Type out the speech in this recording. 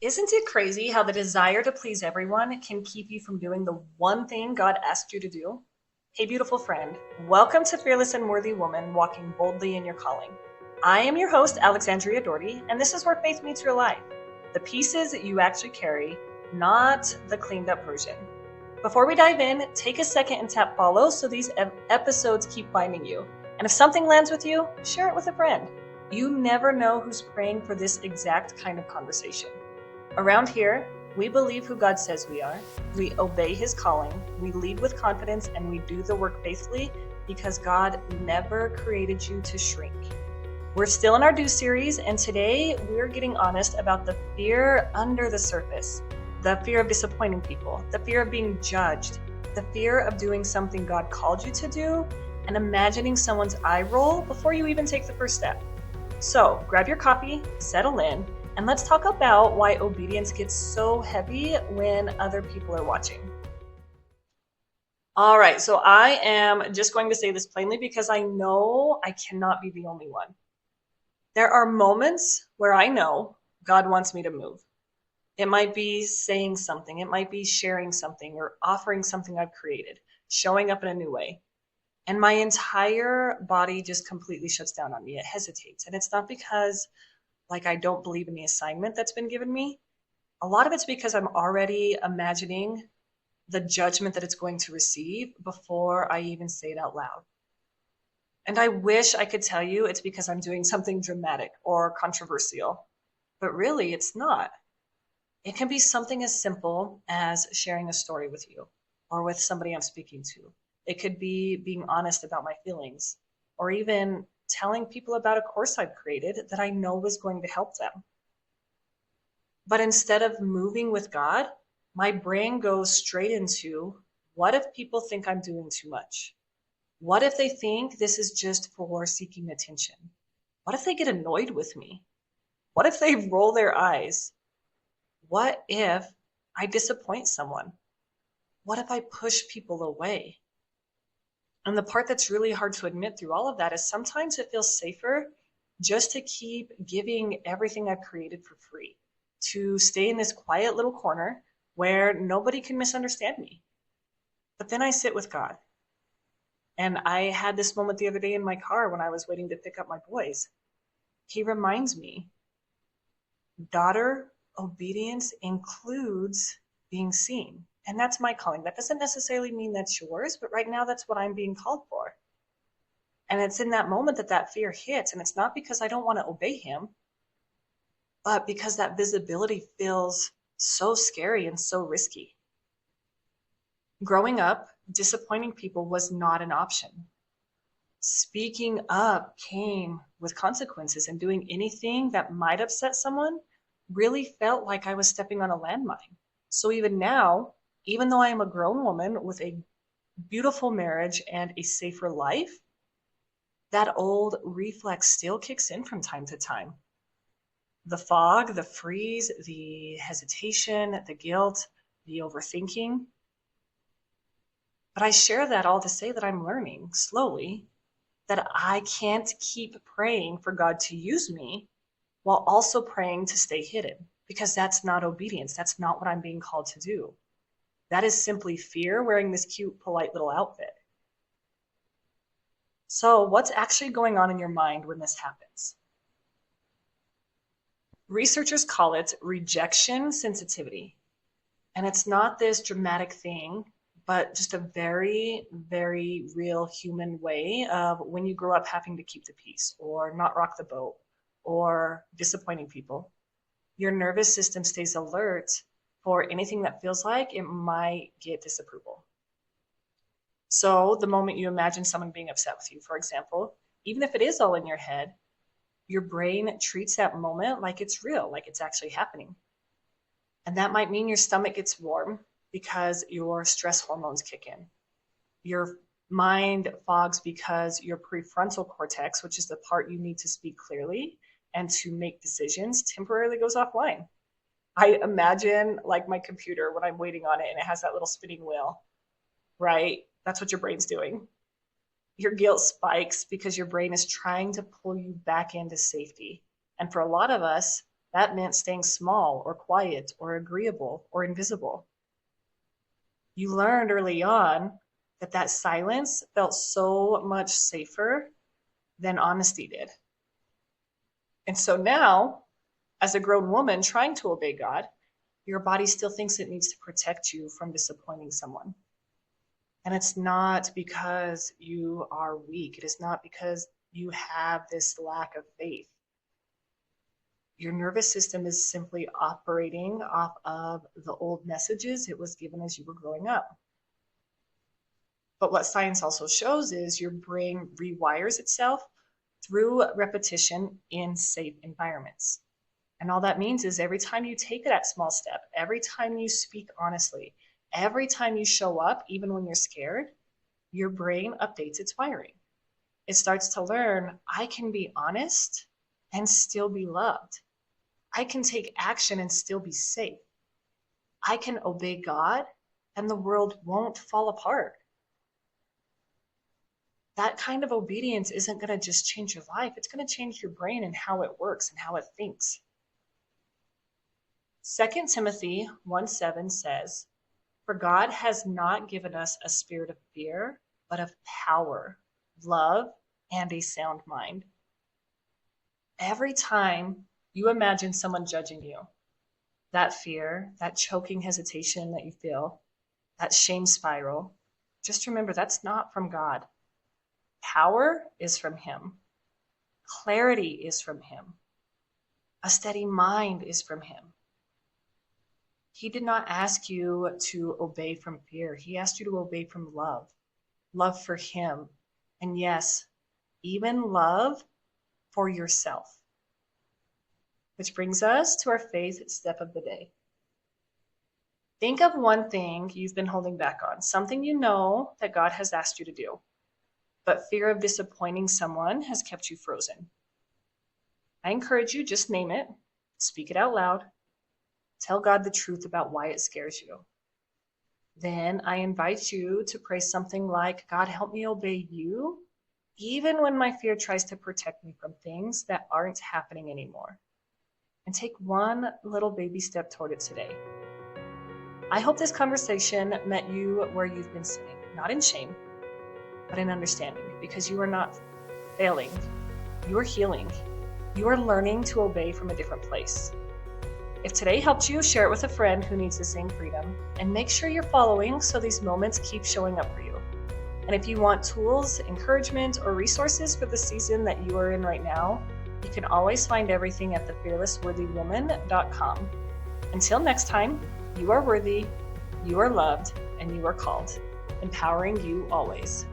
Isn't it crazy how the desire to please everyone can keep you from doing the one thing God asked you to do? Hey, beautiful friend, welcome to Fearless and Worthy Woman Walking Boldly in Your Calling. I am your host, Alexandria Daugherty, and this is where faith meets real life. The pieces that you actually carry, not the cleaned up version. Before we dive in, take a second and tap follow so these episodes keep finding you. And if something lands with you, share it with a friend. You never know who's praying for this exact kind of conversation. Around here, we believe who God says we are, we obey His calling, we lead with confidence, and we do the work faithfully because God never created you to shrink. We're still in our Do series, and today we're getting honest about the fear under the surface, the fear of disappointing people, the fear of being judged, the fear of doing something God called you to do, and imagining someone's eye roll before you even take the first step. So grab your coffee, settle in, and let's talk about why obedience gets so heavy when other people are watching. All right, so I am just going to say this plainly because I know I cannot be the only one. There are moments where I know God wants me to move. It might be saying something, it might be sharing something, or offering something I've created, showing up in a new way. And my entire body just completely shuts down on me. It hesitates. And it's not because I don't believe in the assignment that's been given me. A lot of it's because I'm already imagining the judgment that it's going to receive before I even say it out loud. And I wish I could tell you it's because I'm doing something dramatic or controversial, but really it's not. It can be something as simple as sharing a story with you or with somebody I'm speaking to. It could be being honest about my feelings or even telling people about a course I've created that I know was going to help them. But instead of moving with God, my brain goes straight into, what if people think I'm doing too much? What if they think this is just for seeking attention? What if they get annoyed with me? What if they roll their eyes? What if I disappoint someone? What if I push people away? And the part that's really hard to admit through all of that is sometimes it feels safer just to keep giving everything I've created for free, to stay in this quiet little corner where nobody can misunderstand me. But then I sit with God. And I had this moment the other day in my car when I was waiting to pick up my boys. He reminds me, daughter, obedience includes being seen. And that's my calling. That doesn't necessarily mean that's yours, but right now that's what I'm being called for. And it's in that moment that that fear hits. And it's not because I don't want to obey him, but because that visibility feels so scary and so risky. Growing up, disappointing people was not an option. Speaking up came with consequences, and doing anything that might upset someone really felt like I was stepping on a landmine. So even now, even though I am a grown woman with a beautiful marriage and a safer life, that old reflex still kicks in from time to time. The fog, the freeze, the hesitation, the guilt, the overthinking. But I share that all to say that I'm learning slowly that I can't keep praying for God to use me while also praying to stay hidden, because that's not obedience. That's not what I'm being called to do. That is simply fear wearing this cute, polite little outfit. So, what's actually going on in your mind when this happens? Researchers call it rejection sensitivity. And it's not this dramatic thing, but just a very, very real human way of when you grow up having to keep the peace or not rock the boat or disappointing people. Your nervous system stays alert for anything that feels like it might get disapproval. So the moment you imagine someone being upset with you, for example, even if it is all in your head, your brain treats that moment like it's real, like it's actually happening. And that might mean your stomach gets warm because your stress hormones kick in. Your mind fogs because your prefrontal cortex, which is the part you need to speak clearly and to make decisions, temporarily goes offline. I imagine like my computer when I'm waiting on it and it has that little spinning wheel, right? That's what your brain's doing. Your guilt spikes because your brain is trying to pull you back into safety. And for a lot of us, that meant staying small or quiet or agreeable or invisible. You learned early on that silence felt so much safer than honesty did. And so now, as a grown woman trying to obey God, your body still thinks it needs to protect you from disappointing someone. And it's not because you are weak. It is not because you have this lack of faith. Your nervous system is simply operating off of the old messages it was given as you were growing up. But what science also shows is your brain rewires itself through repetition in safe environments. And all that means is every time you take that small step, every time you speak honestly, every time you show up, even when you're scared, your brain updates its wiring. It starts to learn, I can be honest and still be loved. I can take action and still be safe. I can obey God and the world won't fall apart. That kind of obedience isn't going to just change your life. It's going to change your brain and how it works and how it thinks. 2 Timothy 1:7 says, "For God has not given us a spirit of fear, but of power, love, and a sound mind." Every time you imagine someone judging you, that fear, that choking hesitation that you feel, that shame spiral, just remember that's not from God. Power is from Him. Clarity is from Him. A steady mind is from Him. He did not ask you to obey from fear. He asked you to obey from love. Love for Him. And yes, even love for yourself. Which brings us to our faith step of the day. Think of one thing you've been holding back on, something you know that God has asked you to do, but fear of disappointing someone has kept you frozen. I encourage you, just name it, speak it out loud, tell God the truth about why it scares you. Then I invite you to pray something like, God, help me obey you, even when my fear tries to protect me from things that aren't happening anymore. And take one little baby step toward it today. I hope this conversation met you where you've been sitting, not in shame, but in understanding, because you are not failing. You are healing. You are learning to obey from a different place. If today helped you, share it with a friend who needs the same freedom, and make sure you're following so these moments keep showing up for you. And if you want tools, encouragement, or resources for the season that you are in right now, you can always find everything at thefearlessworthywoman.com. Until next time, you are worthy, you are loved, and you are called, empowering you always.